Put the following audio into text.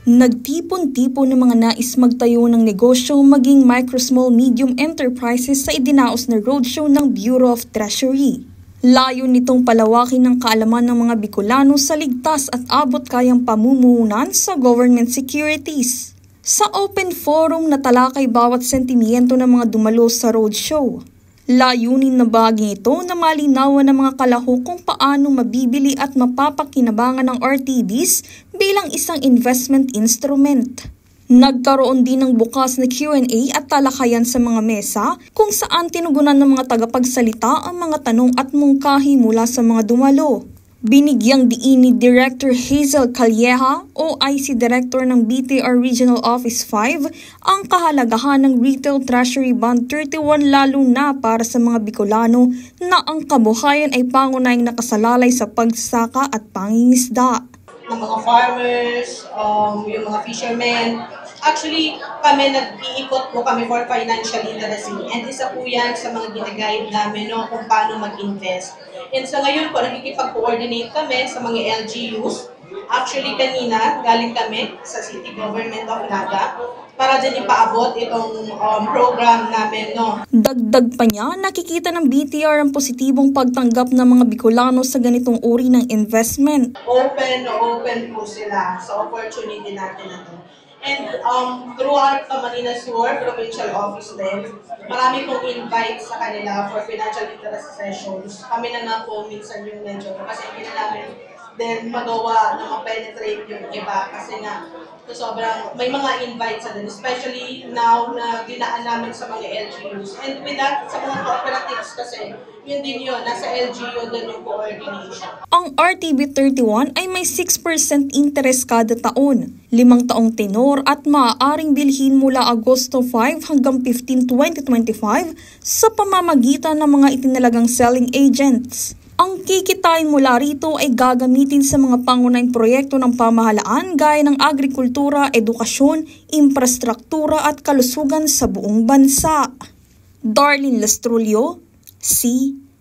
Nagtipon-tipon ng mga nais magtayo ng negosyo maging micro, small, medium enterprises sa idinaos na roadshow ng Bureau of Treasury. Layo nitong palawakin ng kaalaman ng mga Bicolano sa ligtas at abot-kayang pamumuhunan sa government securities. Sa open forum na talakay bawat sentimiento ng mga dumalo sa roadshow. Layunin na bahagi ito na malinawan ng mga kalahok kung paano mabibili at mapapakinabangan ng RTBs bilang isang investment instrument. Nagkaroon din ng bukas na Q&A at talakayan sa mga mesa kung saan tinugunan ng mga tagapagsalita ang mga tanong at mungkahi mula sa mga dumalo. Binigyang diin ni Director Hazel Calleja o IC Director ng BTR Regional Office 5 ang kahalagahan ng Retail Treasury Bond 31 lalo na para sa mga Bicolano na ang kabuhayan ay pangunahing nakasalalay sa pagsasaka at pangingisda. Ng mga farmers, yung mga fishermen. Actually, kami nag-iikot po kami for financial literacy. And isa po yan sa mga ginaguide namin kung paano mag-invest. And sa ngayon po, nagkikipag-coordinate kami sa mga LGUs. Actually, kanina, galing kami sa City Government of Naga para din ipaabot itong program namin. Dagdag pa niya, nakikita ng BTR ang positibong pagtanggap ng mga Bicolano sa ganitong uri ng investment. Open po sila sa opportunity natin na to. And throughout Manila Sur Provincial Office din, marami pong invite sa kanila for financial literacy sessions. Kami na nga po minsan yung medyo kasi hindi na namin then magawa na ma-penetrate yung iba kasi nga sobrang may mga invites sa din, especially now na dinaan namin sa mga LGUs. And with that, sa mga cooperatives kasi, yun din yun, nasa LGU din yung coordination. Ang RTB 31 ay may 6% interest kada taon, 5 taong tenor at maaaring bilhin mula Agosto 5 hanggang 15, 2025 sa pamamagitan ng mga itinalagang selling agents. Ang kikitain mula rito ay gagamitin sa mga pangunahing proyekto ng pamahalaan gaya ng agrikultura, edukasyon, infrastruktura at kalusugan sa buong bansa. Darlene Lastrulio, CSN.